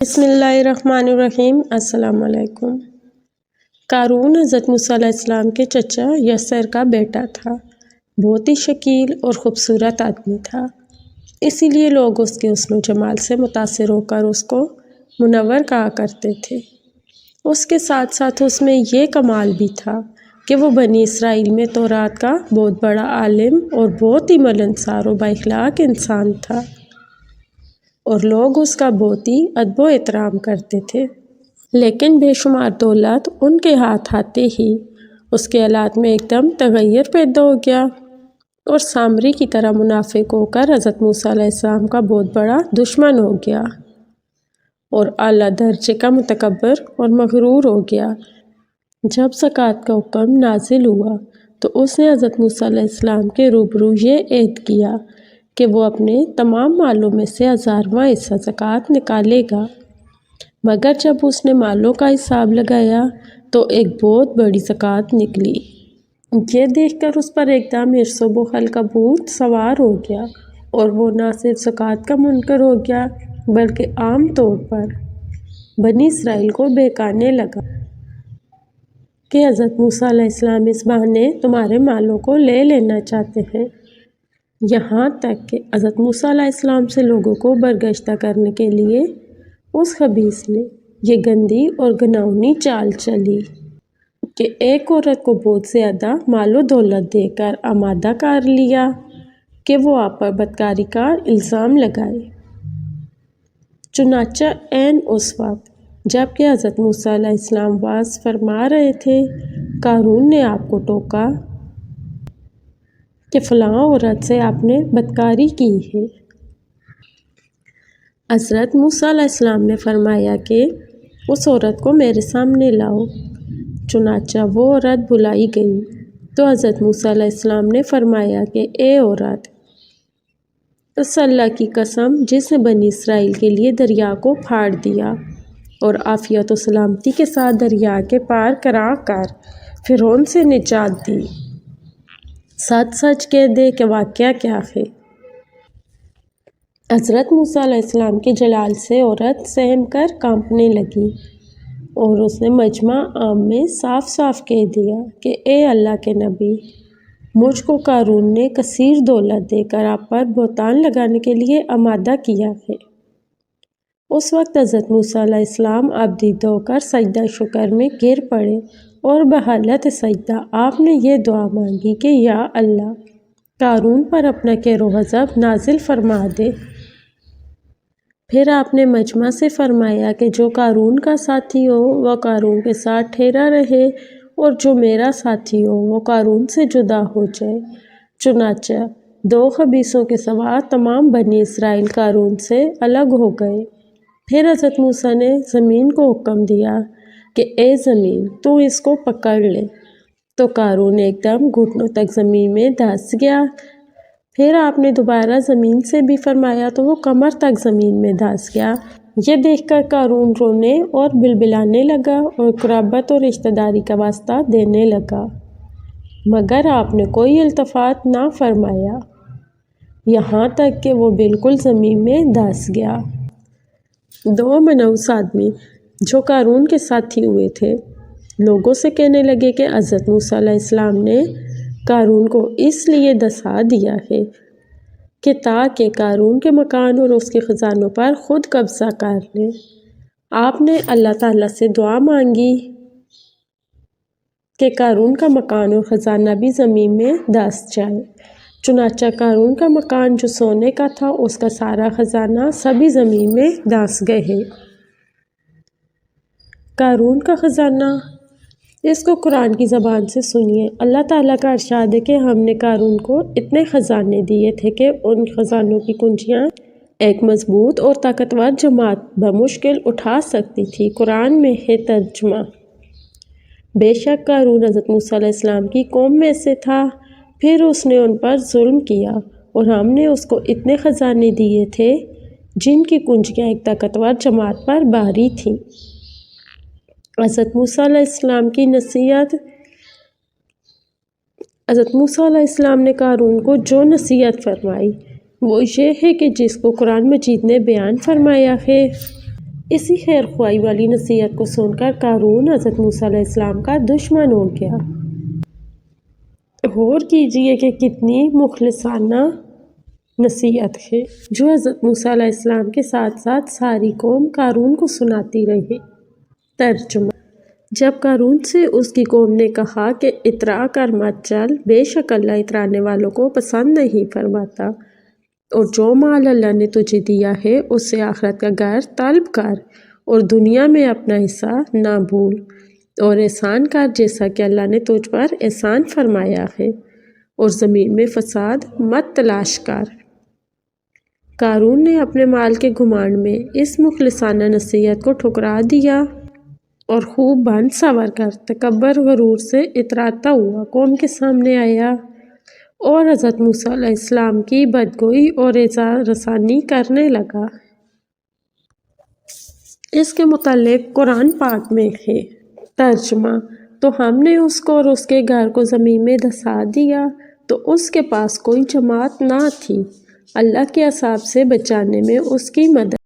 بسم اللہ الرحمن الرحیم۔ السلام علیکم۔ قارون حضرت موسیٰ علیہ السلام کے چچا یسر کا بیٹا تھا۔ بہت ہی شکیل اور خوبصورت آدمی تھا، اسی لیے لوگ اس کے حسن و جمال سے متاثر ہو کر اس کو منور کہا کرتے تھے۔ اس کے ساتھ ساتھ اس میں یہ کمال بھی تھا کہ وہ بنی اسرائیل میں تورات کا بہت بڑا عالم اور بہت ہی ملنسار و بااخلاق انسان تھا، اور لوگ اس کا بہت ہی ادب و احترام کرتے تھے۔ لیکن بے شمار دولت ان کے ہاتھ آتے ہی اس کے حالات میں ایک دم تغیر پیدا ہو گیا، اور سامری کی طرح منافق ہو کر حضرت موسیٰ علیہ السلام کا بہت بڑا دشمن ہو گیا، اور اعلیٰ درجے کا متکبر اور مغرور ہو گیا۔ جب زکوٰۃ کا حکم نازل ہوا تو اس نے حضرت موسیٰ علیہ السلام کے روبرو یہ عہد کیا کہ وہ اپنے تمام مالوں میں سے 1000واں حصہ زکوٰۃ نکالے گا، مگر جب اس نے مالوں کا حساب لگایا تو ایک بہت بڑی زکوٰۃ نکلی۔ یہ دیکھ کر اس پر ایک دم حرص و بخل کا بھوت سوار ہو گیا، اور وہ نہ صرف زکوٰۃ کا منکر ہو گیا بلکہ عام طور پر بنی اسرائیل کو بہکانے لگا کہ حضرت موسیٰ علیہ السلام اس بہانے تمہارے مالوں کو لے لینا چاہتے ہیں، یہاں تک کہ حضرت موسیٰ علیہ السلام سے لوگوں کو برگشتہ کرنے کے لیے اس خبیث نے یہ گندی اور گھناؤنی چال چلی کہ ایک عورت کو بہت زیادہ مال و دولت دے کر آمادہ کر لیا کہ وہ آپ پر بدکاری کا الزام لگائے۔ چنانچہ عین اس وقت جب کہ حضرت موسیٰ علیہ السلام وعظ فرما رہے تھے، قارون نے آپ کو ٹوکا کہ فلاں عورت سے آپ نے بدکاری کی ہے۔ حضرت موسیٰ علیہ السلام نے فرمایا کہ اس عورت کو میرے سامنے لاؤ۔ چنانچہ وہ عورت بلائی گئی تو حضرت موسیٰ علیہ السلام نے فرمایا کہ اے عورت، اس اللہ کی قسم جس نے بنی اسرائیل کے لیے دریا کو پھاڑ دیا اور عافیت و سلامتی کے ساتھ دریا کے پار کرا کر فرعون سے نجات دی، سچ سچ کہہ دے کہ واقعہ کیا ہے۔ حضرت موسیٰ علیہ السلام کے جلال سے عورت سہم کر کانپنے لگی، اور اس نے مجمع عام میں صاف صاف کہہ دیا کہ اے اللہ کے نبی، مجھ کو قارون نے کثیر دولت دے کر آپ پر بہتان لگانے کے لیے آمادہ کیا ہے۔ اس وقت حضرت موسیٰ علیہ السلام ابدیدہ ہو کر سجدہ شکر میں گر پڑے، اور بحالت سجدہ آپ نے یہ دعا مانگی کہ یا اللہ، قارون پر اپنا کہر و غضب نازل فرما دے۔ پھر آپ نے مجمع سے فرمایا کہ جو قارون کا ساتھی ہو وہ قارون کے ساتھ ٹھہرا رہے، اور جو میرا ساتھی ہو وہ قارون سے جدا ہو جائے۔ چنانچہ 2 خبیثوں کے سوا تمام بنی اسرائیل قارون سے الگ ہو گئے۔ پھر حضرت موسیٰ نے زمین کو حکم دیا کہ اے زمین، تو اس کو پکڑ لے، تو قارون ایک دم گھٹنوں تک زمین میں دھنس گیا۔ پھر آپ نے دوبارہ زمین سے بھی فرمایا تو وہ کمر تک زمین میں دھنس گیا۔ یہ دیکھ کر قارون رونے اور بلبلانے لگا اور قرابت اور رشتہ داری کا واسطہ دینے لگا، مگر آپ نے کوئی التفات نہ فرمایا، یہاں تک کہ وہ بالکل زمین میں دھنس گیا۔ 2 منحوس آدمی جو قارون کے ساتھی ہوئے تھے لوگوں سے کہنے لگے کہ حضرت موسیٰ علیہ السلام نے قارون کو اس لیے دھنسا دیا ہے کہ تاکہ قارون کے مکان اور اس کے خزانوں پر خود قبضہ کر لے۔ آپ نے اللہ تعالیٰ سے دعا مانگی کہ قارون کا مکان اور خزانہ بھی زمین میں دھنس جائے۔ چنانچہ قارون کا مکان جو سونے کا تھا، اس کا سارا خزانہ سبھی زمین میں دھنس گئے۔ قارون کا خزانہ، اس کو قرآن کی زبان سے سنیے۔ اللہ تعالیٰ کا ارشاد ہے کہ ہم نے قارون کو اتنے خزانے دیے تھے کہ ان خزانوں کی کنجیاں ایک مضبوط اور طاقتور جماعت بمشکل اٹھا سکتی تھی۔ قرآن میں ہے ترجمہ: بے شک قارون حضرت موسیٰ علیہ السلام کی قوم میں سے تھا، پھر اس نے ان پر ظلم کیا، اور ہم نے اس کو اتنے خزانے دیے تھے جن کی کنجیاں ایک طاقتور جماعت پر بھاری تھیں۔ حضرت موسیٰ علیہ السلام کی نصیحت۔ حضرت موسیٰ علیہ السلام نے قارون کو جو نصیحت فرمائی وہ یہ ہے کہ جس کو قرآن مجید نے بیان فرمایا ہے اسی خیر خواہی والی نصیحت کو سن کر قارون حضرت موسیٰ علیہ السلام کا دشمن ہو گیا۔ غور کیجئے کہ کتنی مخلصانہ نصیحت ہے جو حضرت موسیٰ علیہ السلام کے ساتھ ساتھ ساری قوم قارون کو سناتی رہی۔ ترجمہ: جب قارون سے اس کی قوم نے کہا کہ اترا کر مت چل، بے شک اللہ اترانے والوں کو پسند نہیں فرماتا، اور جو مال اللہ نے تجھے دیا ہے اس سے آخرت کا گھر طلب کر اور دنیا میں اپنا حصہ نہ بھول، اور احسان کر جیسا کہ اللہ نے تجھ پر احسان فرمایا ہے، اور زمین میں فساد مت تلاش کر۔ قارون نے اپنے مال کے گھمنڈ میں اس مخلصانہ نصیحت کو ٹھکرا دیا اور خوب بن سنور کر تکبر غرور سے اتراتا ہوا قوم کے سامنے آیا اور حضرت موسیٰ علیہ السلام کی بدگوئی اور ایذا رسانی کرنے لگا۔ اس کے متعلق قرآن پاک میں ہے۔ ترجمہ: تو ہم نے اس کو اور اس کے گھر کو زمین میں دھسا دیا تو اس کے پاس کوئی جماعت نہ تھی اللہ کے عذاب سے بچانے میں اس کی مدد